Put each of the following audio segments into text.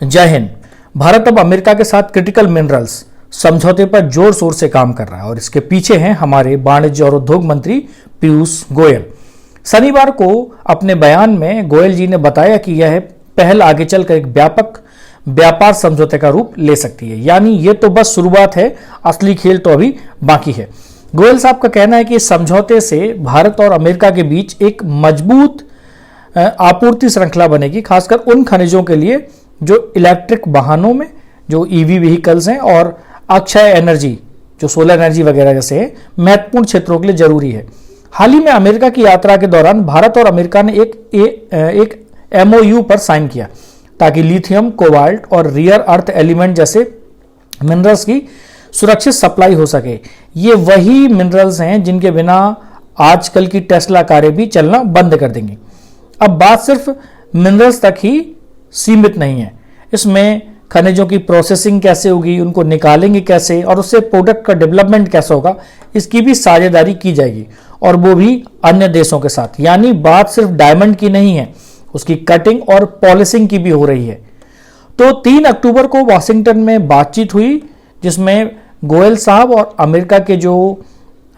जय हिंद। भारत अब अमेरिका के साथ क्रिटिकल मिनरल्स समझौते पर जोर शोर से काम कर रहा है और इसके पीछे हैं हमारे वाणिज्य और उद्योग मंत्री पीयूष गोयल। शनिवार को अपने बयान में गोयल जी ने बताया कि यह पहल आगे चलकर एक व्यापक व्यापार समझौते का रूप ले सकती है, यानी ये तो बस शुरुआत है, असली खेल तो अभी बाकी है। गोयल साहब का कहना है कि इस समझौते से भारत और अमेरिका के बीच एक मजबूत आपूर्ति श्रृंखला बनेगी, खासकर उन खनिजों के लिए जो इलेक्ट्रिक वाहनों में, जो ईवी व्हीकल्स हैं और अक्षय एनर्जी, जो सोलर एनर्जी वगैरह जैसे महत्वपूर्ण क्षेत्रों के लिए जरूरी है। हाल ही में अमेरिका की यात्रा के दौरान भारत और अमेरिका ने एक MOU पर साइन किया ताकि लिथियम, कोबाल्ट और रियर अर्थ एलिमेंट जैसे मिनरल्स की सुरक्षित सप्लाई हो सके। ये वही मिनरल्स हैं जिनके बिना आजकल की टेस्ला कारें भी चलना बंद कर देंगी। अब बात सिर्फ मिनरल्स तक ही सीमित नहीं है, इसमें खनिजों की प्रोसेसिंग कैसे होगी, उनको निकालेंगे कैसे और उससे प्रोडक्ट का डेवलपमेंट कैसे होगा, इसकी भी साझेदारी की जाएगी और वो भी अन्य देशों के साथ। यानी बात सिर्फ डायमंड की नहीं है, उसकी कटिंग और पॉलिशिंग की भी हो रही है। तो 3 अक्टूबर को वाशिंगटन में बातचीत हुई जिसमें गोयल साहब और अमेरिका के जो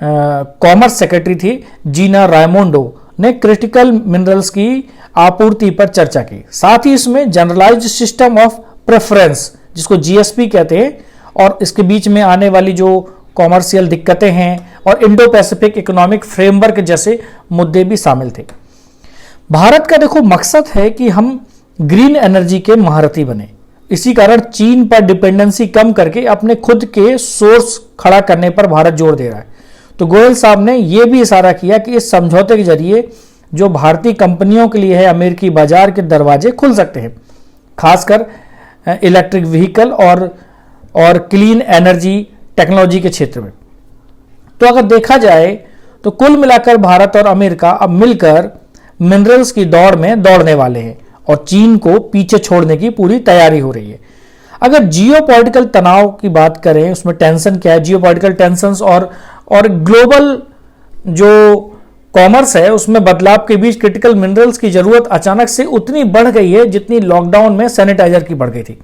कॉमर्स सेक्रेटरी थी जीना रायमोंडो ने क्रिटिकल मिनरल्स की आपूर्ति पर चर्चा की। साथ ही इसमें जनरलाइज्ड सिस्टम ऑफ प्रेफरेंस, जिसको GSP कहते हैं, और इसके बीच में आने वाली जो कॉमर्शियल दिक्कतें हैं और इंडो पैसिफिक इकोनॉमिक फ्रेमवर्क जैसे मुद्दे भी शामिल थे। भारत का देखो मकसद है कि हम ग्रीन एनर्जी के महारथी बने। इसी कारण चीन पर डिपेंडेंसी कम करके अपने खुद के सोर्स खड़ा करने पर भारत जोर दे रहा है। तो गोयल साहब ने यह भी इशारा किया कि इस समझौते के जरिए जो भारतीय कंपनियों के लिए है, अमेरिकी बाजार के दरवाजे खुल सकते हैं, खासकर इलेक्ट्रिक व्हीकल और क्लीन एनर्जी टेक्नोलॉजी के क्षेत्र में। तो अगर देखा जाए तो कुल मिलाकर भारत और अमेरिका अब मिलकर मिनरल्स की दौड़ में दौड़ने वाले हैं और चीन को पीछे छोड़ने की पूरी तैयारी हो रही है। अगर जियोपॉलिटिकल तनाव की बात करें, उसमें टेंशन क्या है, जियोपॉलिटिकल टेंशंस और ग्लोबल जो कॉमर्स है उसमें बदलाव के बीच क्रिटिकल मिनरल्स की जरूरत अचानक से उतनी बढ़ गई है जितनी लॉकडाउन में सैनिटाइजर की बढ़ गई थी।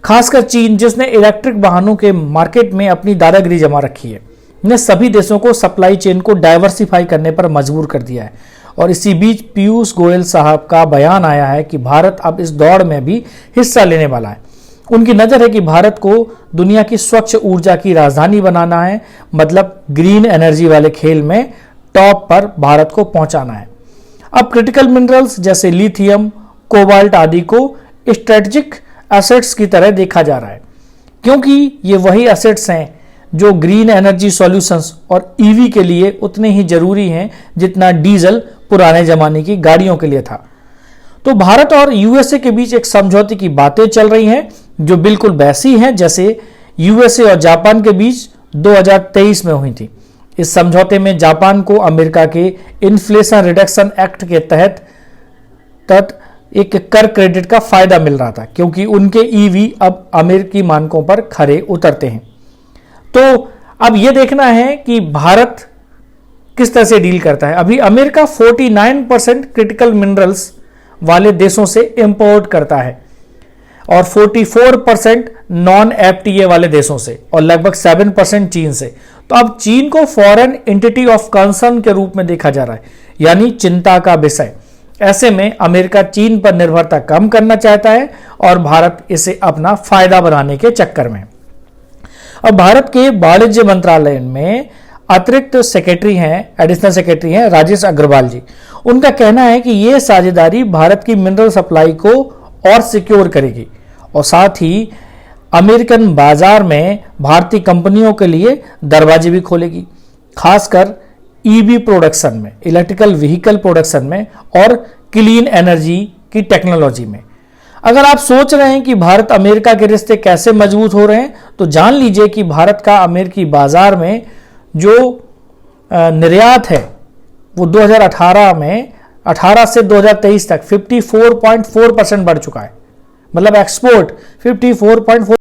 खासकर चीन, जिसने इलेक्ट्रिक वाहनों के मार्केट में अपनी दादागिरी जमा रखी है, ने सभी देशों को सप्लाई चेन को डाइवर्सिफाई करने पर मजबूर कर दिया है। और इसी बीच पीयूष गोयल साहब का बयान आया है कि भारत अब इस दौड़ में भी हिस्सा लेने वाला है। उनकी नजर है कि भारत को दुनिया की स्वच्छ ऊर्जा की राजधानी बनाना है, मतलब ग्रीन एनर्जी वाले खेल में टॉप पर भारत को पहुंचाना है। अब क्रिटिकल मिनरल्स जैसे लिथियम, कोबाल्ट आदि को स्ट्रेटेजिक एसेट्स की तरह देखा जा रहा है, क्योंकि ये वही एसेट्स हैं जो ग्रीन एनर्जी सॉल्यूशंस और EV के लिए उतने ही जरूरी हैं जितना डीजल पुराने जमाने की गाड़ियों के लिए था। तो भारत और USA के बीच एक समझौते की बातें चल रही हैं जो बिल्कुल वैसी हैं जैसे USA और जापान के बीच 2023 में हुई थी। इस समझौते में जापान को अमेरिका के इन्फ्लेशन रिडक्शन एक्ट के तहत एक कर क्रेडिट का फायदा मिल रहा था, क्योंकि उनके EV अब अमेरिकी मानकों पर खरे उतरते हैं। तो अब यह देखना है कि भारत किस तरह से डील करता है। अभी अमेरिका 49% क्रिटिकल मिनरल्स वाले देशों से इंपोर्ट करता है और 44% नॉन FTA वाले देशों से और लगभग 7% चीन से। तो अब चीन को फॉरेन एंटिटी ऑफ कंसर्न के रूप में देखा जा रहा है, यानी चिंता का विषय। ऐसे में अमेरिका चीन पर निर्भरता कम करना चाहता है और भारत इसे अपना फायदा बनाने के चक्कर में। अब भारत के वाणिज्य मंत्रालय में अतिरिक्त सेक्रेटरी हैं, एडिशनल सेक्रेटरी हैं राजेश अग्रवाल जी। उनका कहना है कि यह साझेदारी भारत की मिनरल सप्लाई को और सिक्योर करेगी और साथ ही अमेरिकन बाजार में भारतीय कंपनियों के लिए दरवाजे भी खोलेगी, खासकर EV प्रोडक्शन में, इलेक्ट्रिकल व्हीकल प्रोडक्शन में और क्लीन एनर्जी की टेक्नोलॉजी में। अगर आप सोच रहे हैं कि भारत अमेरिका के रिश्ते कैसे मजबूत हो रहे हैं, तो जान लीजिए कि भारत का अमेरिकी बाजार में जो निर्यात है वो 2018 में 18 से 2023 तक 54.4% बढ़ चुका है, मतलब एक्सपोर्ट 54.4